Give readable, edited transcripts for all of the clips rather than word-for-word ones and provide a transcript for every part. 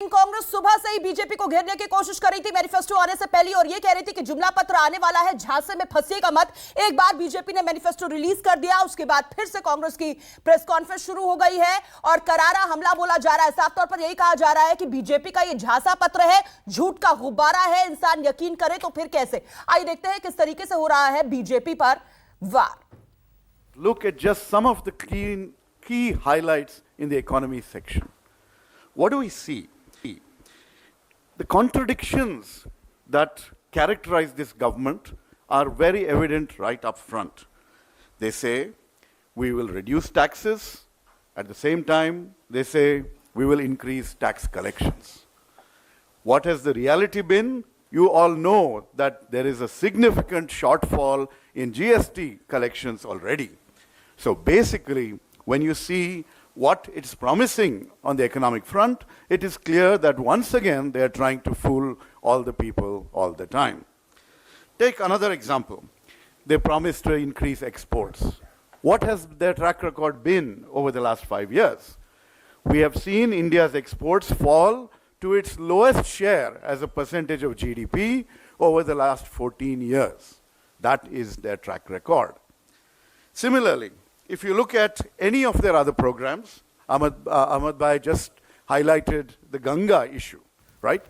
कांग्रेस सुबह से ही बीजेपी को घेरने की कोशिश कर रही थी मैनिफेस्टो आने से पहले और यह कह रही थी कि जुमला पत्र आने वाला है, झांसे में फंसिएगा मत। एक बार बीजेपी ने मैनिफेस्टो रिलीज कर दिया, उसके बाद फिर से कांग्रेस की प्रेस कॉन्फ्रेंस शुरू हो गई है और करारा हमला बोला जा रहा है। साफ तौर पर यही कहा जा रहा है कि बीजेपी का यह झांसा पत्र है, झूठ का गुब्बारा है, इंसान यकीन करे तो फिर कैसे। आइए देखते हैं किस तरीके से हो रहा है बीजेपी पर वार। Look at just some of the key highlights in the economy section. What do we see? The contradictions that characterize this government are very evident right up front. They say, we will reduce taxes. At the same time, they say, we will increase tax collections. What has the reality been? You all know that there is a significant shortfall in GST collections already. So basically, when you see what it's promising on the economic front, it is clear that once again they are trying to fool all the people all the time. Take another example. They promised to increase exports. What has their track record been over the last 5 years? We have seen India's exports fall to its lowest share as a percentage of GDP over the last 14 years. That is their track record. Similarly, if you look at any of their other programs, Ahmad Bhai just highlighted the Ganga issue, right?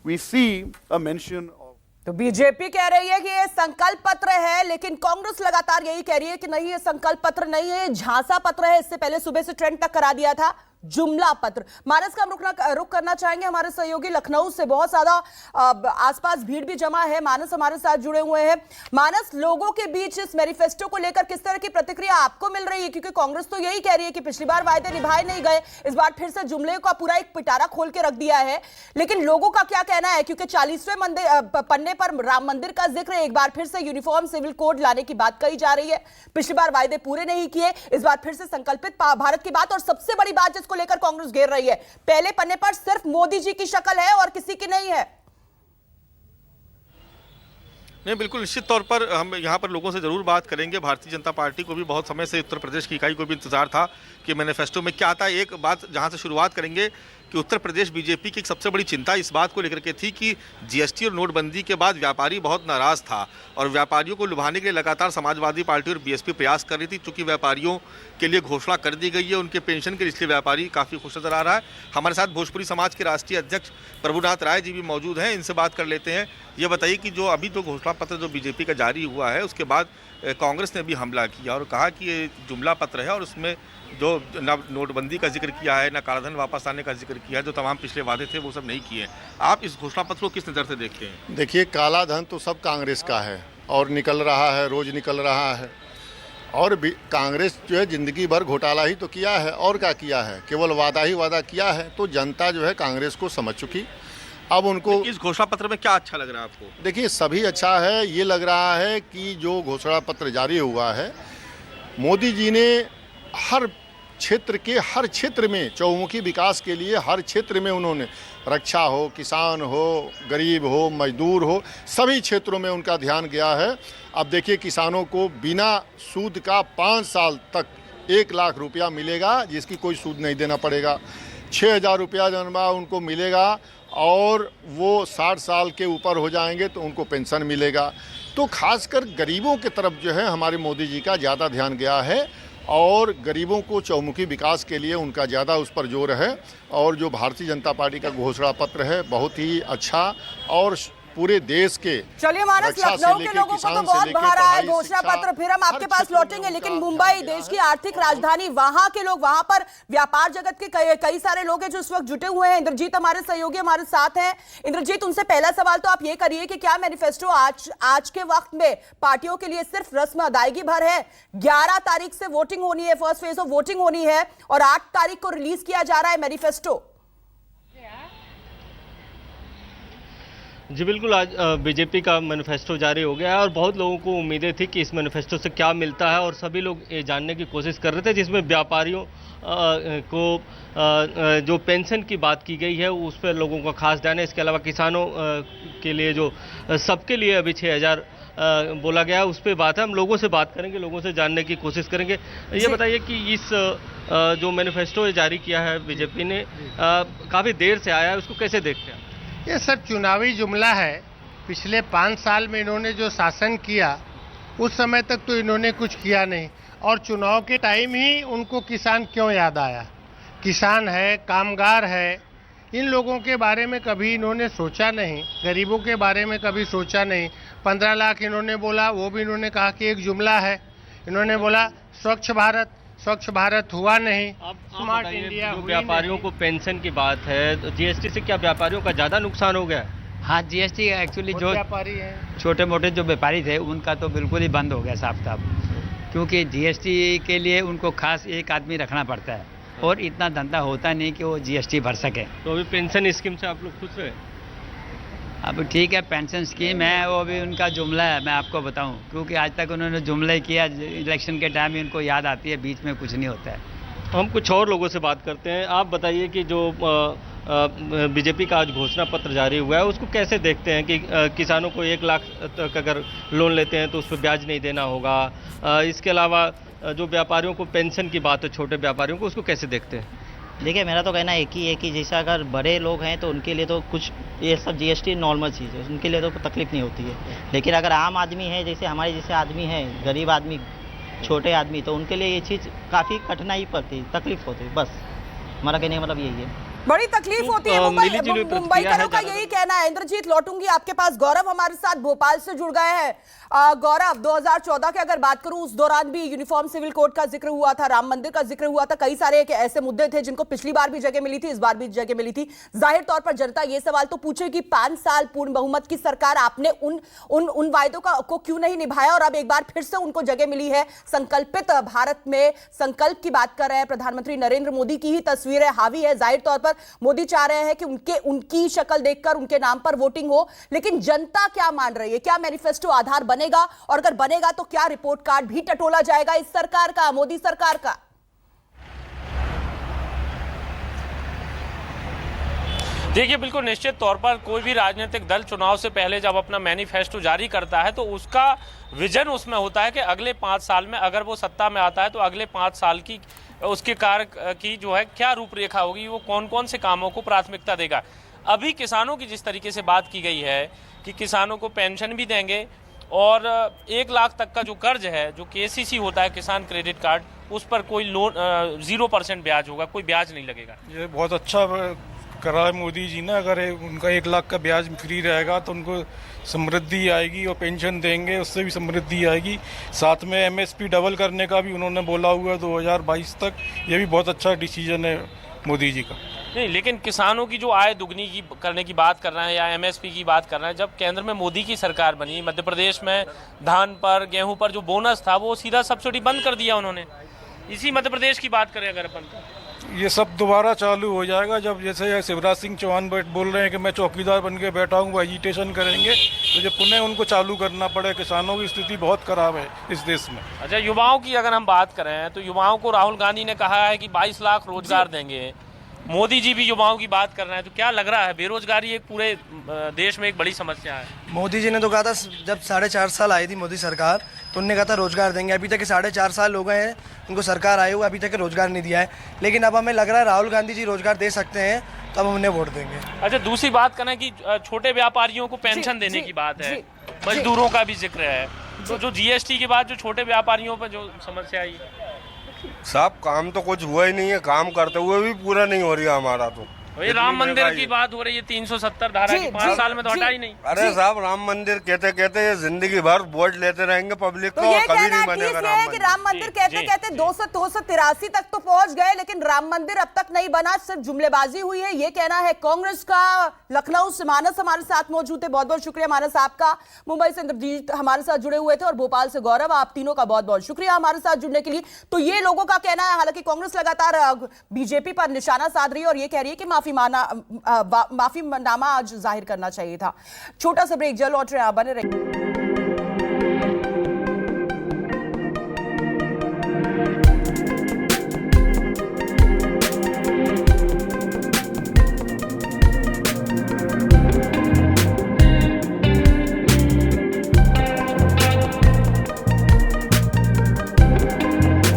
We see a mention of तो BJP कह रही है कि ये संकल्प पत्र है, लेकिन कांग्रेस लगातार यही कह रही है कि नहीं, ये संकल्प पत्र नहीं है, ये झांसा पत्र है। इससे पहले सुबह से ट्रेंड तक करा दिया था जुमला पत्र। मानस का हम रुक करना चाहेंगे हमारे सहयोगी लखनऊ से। बहुत ज्यादा आसपास भीड़ भी जमा है। मानस हमारे साथ जुड़े हुए हैं। मानस, लोगों के बीच इस मैनिफेस्टो को लेकर किस तरह की प्रतिक्रिया आपको मिल रही है? क्योंकि कांग्रेस तो यही कह रही है कि पिछली बार वायदे निभाए नहीं गए, इस बार फिर से जुमले का पूरा एक पिटारा खोल के रख दिया है। लेकिन लोगों का क्या कहना है? क्योंकि 40वें पन्ने पर राम मंदिर का जिक्र, एक बार फिर से यूनिफॉर्म सिविल कोड लाने की बात कही जा रही है। पिछली बार वायदे पूरे नहीं किए, इस बार फिर से संकल्पित भारत की बात। और सबसे बड़ी बात जिसको लेकर कांग्रेस घेर रही है, पहले पन्ने पर सिर्फ मोदी जी की शक्ल है और किसी की नहीं है। नहीं, बिल्कुल निश्चित तौर पर हम यहाँ पर लोगों से जरूर बात करेंगे। भारतीय जनता पार्टी को भी बहुत समय से, उत्तर प्रदेश की इकाई को भी इंतजार था कि मैनिफेस्टो में क्या आता है। एक बात जहाँ से शुरुआत करेंगे कि उत्तर प्रदेश बीजेपी की एक सबसे बड़ी चिंता इस बात को लेकर के थी कि जीएसटी और नोटबंदी के बाद व्यापारी बहुत नाराज था और व्यापारियों को लुभाने के लिए लगातार समाजवादी पार्टी और बीएसपी प्रयास कर रही थी। चूंकि व्यापारियों के लिए घोषणा कर दी गई है उनके पेंशन के, इसलिए व्यापारी काफ़ी खुश नजर आ रहा है। हमारे साथ भोजपुरी समाज के राष्ट्रीय अध्यक्ष प्रभुनाथ राय जी भी मौजूद हैं, इनसे बात कर लेते हैं। ये बताइए कि जो अभी जो घोषणा पत्र जो बीजेपी का जारी हुआ है, उसके बाद कांग्रेस ने भी हमला किया और कहा कि ये जुमला पत्र है और उसमें जो न नोटबंदी का जिक्र किया है, न कालाधन वापस आने का जिक्र किया है, जो तमाम पिछले वादे थे वो सब नहीं किए। आप इस घोषणा पत्र को किस नज़र से देखते हैं? देखिए, काला धन तो सब कांग्रेस का है और निकल रहा है, रोज निकल रहा है। और कांग्रेस जो है जिंदगी भर घोटाला ही तो किया है, और क्या किया है? केवल वादा ही वादा किया है। तो जनता जो है कांग्रेस को समझ चुकी। अब उनको इस घोषणा पत्र में क्या अच्छा लग रहा है आपको? देखिए, सभी अच्छा है। ये लग रहा है कि जो घोषणा पत्र जारी हुआ है, मोदी जी ने हर क्षेत्र में चौमुखी विकास के लिए हर क्षेत्र में उन्होंने, रक्षा हो, किसान हो, गरीब हो, मजदूर हो, सभी क्षेत्रों में उनका ध्यान गया है। अब देखिए, किसानों को बिना सूद का 5 साल तक 1 लाख रुपया मिलेगा, जिसकी कोई सूद नहीं देना पड़ेगा। 6,000 रुपया जन्मा उनको मिलेगा और वो 60 साल के ऊपर हो जाएंगे तो उनको पेंशन मिलेगा। तो खासकर गरीबों की तरफ जो है हमारे मोदी जी का ज़्यादा ध्यान गया है और गरीबों को चौमुखी विकास के लिए उनका ज़्यादा उस पर जोर है। और जो भारतीय जनता पार्टी का घोषणा पत्र है, बहुत ही अच्छा और पूरे देश के, चलिए मानस, लखनऊ के लोगों को तो बहुत भा रहा है घोषणा पत्र। फिर हम आपके पास लौटेंगे, लेकिन मुंबई देश की आर्थिक राजधानी, वहां के लोग, वहां पर व्यापार जगत के कई सारे लोग हैं जो इस वक्त जुटे हुए हैं। इंद्रजीत हमारे सहयोगी हमारे साथ हैं। इंद्रजीत, उनसे पहला सवाल तो आप ये करिए कि क्या मैनिफेस्टो आज के वक्त में पार्टियों के लिए सिर्फ रस्म अदायगी भर है? 11 तारीख से वोटिंग होनी है, फर्स्ट फेज ऑफ वोटिंग होनी है और 8 तारीख को रिलीज किया जा रहा है मैनिफेस्टो। जी बिल्कुल, आज बीजेपी का मैनिफेस्टो जारी हो गया है और बहुत लोगों को उम्मीदें थी कि इस मैनिफेस्टो से क्या मिलता है और सभी लोग ये जानने की कोशिश कर रहे थे, जिसमें व्यापारियों को जो पेंशन की बात की गई है उस पर लोगों का खास ध्यान है। इसके अलावा किसानों के लिए जो सबके लिए अभी 6,000 बोला गया उस पर बात है। हम लोगों से बात करेंगे, लोगों से जानने की कोशिश करेंगे। ये बताइए कि इस जो मैनिफेस्टो जारी किया है बीजेपी ने, काफ़ी देर से आया है, उसको कैसे देखते हैं? ये सब चुनावी जुमला है। पिछले 5 साल में इन्होंने जो शासन किया उस समय तक तो इन्होंने कुछ किया नहीं, और चुनाव के टाइम ही उनको किसान क्यों याद आया? किसान है, कामगार है, इन लोगों के बारे में कभी इन्होंने सोचा नहीं, गरीबों के बारे में कभी सोचा नहीं। 15 लाख इन्होंने बोला, वो भी इन्होंने कहा कि एक जुमला है। इन्होंने बोला स्वच्छ भारत हुआ नहीं। स्मार्ट इंडिया जो हुई व्यापारियों नहीं। को पेंशन की बात है, तो जीएसटी से क्या व्यापारियों का ज़्यादा नुकसान हो गया है? हाँ, जीएसटी एक्चुअली खुद जो व्यापारी है, छोटे मोटे जो व्यापारी थे उनका तो बिल्कुल ही बंद हो गया साफ साफ, क्योंकि जीएसटी के लिए उनको खास एक आदमी रखना पड़ता है और इतना धंधा होता नहीं कि वो जीएसटी भर सके। तो अभी पेंशन स्कीम से आप लोग खुश हैं? अब ठीक है, पेंशन स्कीम है, वो भी उनका जुमला है, मैं आपको बताऊं, क्योंकि आज तक उन्होंने जुमला ही किया। इलेक्शन के टाइम ही उनको याद आती है, बीच में कुछ नहीं होता है। हम कुछ और लोगों से बात करते हैं। आप बताइए कि जो बीजेपी का आज घोषणा पत्र जारी हुआ है, उसको कैसे देखते हैं कि किसानों को 1 लाख तक अगर लोन लेते हैं तो उस पर ब्याज नहीं देना होगा। इसके अलावा जो व्यापारियों को पेंशन की बात है, छोटे व्यापारियों को, उसको कैसे देखते हैं? देखिए, मेरा तो कहना एक ही है कि जैसा अगर बड़े लोग हैं तो उनके लिए तो कुछ ये सब जीएसटी नॉर्मल चीज़ है, उनके लिए तो तकलीफ नहीं होती है। लेकिन अगर आम आदमी है, जैसे हमारे जैसे आदमी है, गरीब आदमी, छोटे आदमी, तो उनके लिए ये चीज़ काफ़ी कठिनाई पड़ती, तकलीफ होती है। बस हमारा कहने का मतलब यही है। बड़ी तकलीफ होती है। मुंबईकरों का यही कहना है। इंद्रजीत, लौटूंगी आपके पास। गौरव हमारे साथ भोपाल से जुड़ गए हैं। गौरव, 2014 की अगर बात करूं, उस दौरान भी यूनिफॉर्म सिविल कोड का जिक्र हुआ था, राम मंदिर का जिक्र हुआ था, कई सारे ऐसे मुद्दे थे जिनको पिछली बार भी जगह मिली थी, इस बार भी जगह मिली थी। जाहिर तौर पर जनता ये सवाल तो पूछे कि 5 साल पूर्ण बहुमत की सरकार, आपने उन वायदों को क्यों नहीं निभाया, और अब एक बार फिर से उनको जगह मिली है। संकल्पित भारत में संकल्प की बात कर रहे हैं प्रधानमंत्री नरेंद्र मोदी की ही तस्वीरें हावी है। जाहिर तौर पर मोदी चाह रहे हैं कि उनकी शक्ल देखकर उनके नाम पर वोटिंग हो, लेकिन जनता क्या मान रही है? क्या मैनिफेस्टो आधार बनेगा, और अगर बनेगा तो क्या रिपोर्ट कार्ड भी टटोला जाएगा इस सरकार का, मोदी सरकार का? देखिए, बिल्कुल निश्चित तौर पर कोई भी राजनीतिक दल चुनाव से पहले जब अपना मैनिफेस्टो जारी करता है तो उसका विजन उसमें होता है कि अगले 5 साल में अगर वो सत्ता में आता है तो अगले 5 साल की उसके कार्य की जो है क्या रूपरेखा होगी, वो कौन कौन से कामों को प्राथमिकता देगा। अभी किसानों की जिस तरीके से बात की गई है कि किसानों को पेंशन भी देंगे और 1 लाख तक का जो कर्ज है, जो केसीसी होता है, किसान क्रेडिट कार्ड, उस पर कोई लोन 0% ब्याज होगा, कोई ब्याज नहीं लगेगा। ये बहुत अच्छा करा है मोदी जी ने। अगर उनका 1 लाख का ब्याज फ्री रहेगा तो उनको समृद्धि आएगी, और पेंशन देंगे उससे भी समृद्धि आएगी। साथ में एमएसपी डबल करने का भी उन्होंने बोला हुआ है 2022 तक। ये भी बहुत अच्छा डिसीजन है मोदी जी का। नहीं, लेकिन किसानों की जो आय दुगनी की करने की बात कर रहे हैं या एमएसपी की बात कर रहे हैं, जब केंद्र में मोदी की सरकार बनी, मध्य प्रदेश में धान पर, गेहूं पर जो बोनस था वो सीधा सब्सिडी बंद कर दिया उन्होंने। इसी मध्य प्रदेश की बात करें अगर अपन, ये सब दोबारा चालू हो जाएगा जब, जैसे शिवराज सिंह चौहान बोल रहे हैं कि मैं चौकीदार बन के बैठा हूँ, वो एजिटेशन करेंगे, तो जब पुनः उनको चालू करना पड़े। किसानों की स्थिति बहुत खराब है इस देश में। अच्छा, युवाओं की अगर हम बात करें तो युवाओं को राहुल गांधी ने कहा है कि 22 लाख रोजगार देंगे। मोदी जी भी युवाओं की बात कर रहे हैं, तो क्या लग रहा है बेरोजगारी एक पूरे देश में एक बड़ी समस्या है? मोदी जी ने तो कहा था, जब 4.5 साल आई थी मोदी सरकार तो उन्होंने कहा था रोजगार देंगे। अभी तक 4.5 साल हो गए हैं उनको सरकार आए हुए, अभी तक रोजगार नहीं दिया है। लेकिन अब हमें लग रहा है राहुल गांधी जी रोजगार दे सकते हैं, तब हम उन्हें वोट देंगे। अच्छा, दूसरी बात करें कि छोटे व्यापारियों को पेंशन देने की बात है, मजदूरों का भी जिक्र है, तो जो जीएसटी के बाद जो छोटे व्यापारियों पर जो समस्या आई, साहब काम तो कुछ हुआ ही नहीं है, काम करते हुए भी पूरा नहीं हो रही है हमारा। तो ये राम मंदिर की बात हो रही है, 370 धारा की 5 साल में तो हटा ही नहीं। अरे साहब, राम मंदिर कहते कहते ये जिंदगी भर वोट लेते रहेंगे पब्लिक तो को, ये कभी कहना नहीं बनेगा ठीक है कि राम मंदिर कहते कहते 283 तक तो पहुंच गए, लेकिन राम मंदिर अब तक नहीं बना, सिर्फ जुमलेबाजी हुई है, ये कहना है कांग्रेस का। लखनऊ से मानस हमारे साथ मौजूद है, बहुत बहुत शुक्रिया मानस आपका। मुंबई से इंद्रजीत हमारे साथ जुड़े हुए थे, और भोपाल से गौरव, आप तीनों का बहुत बहुत शुक्रिया हमारे साथ जुड़ने के लिए। तो ये लोगों का कहना है, हालांकि कांग्रेस लगातार बीजेपी पर निशाना साध रही है और ये कह रही है कि माफीनामा आज जाहिर करना चाहिए था। छोटा सा ब्रेक, जल्द लौट रहे हैं, बने रहिए।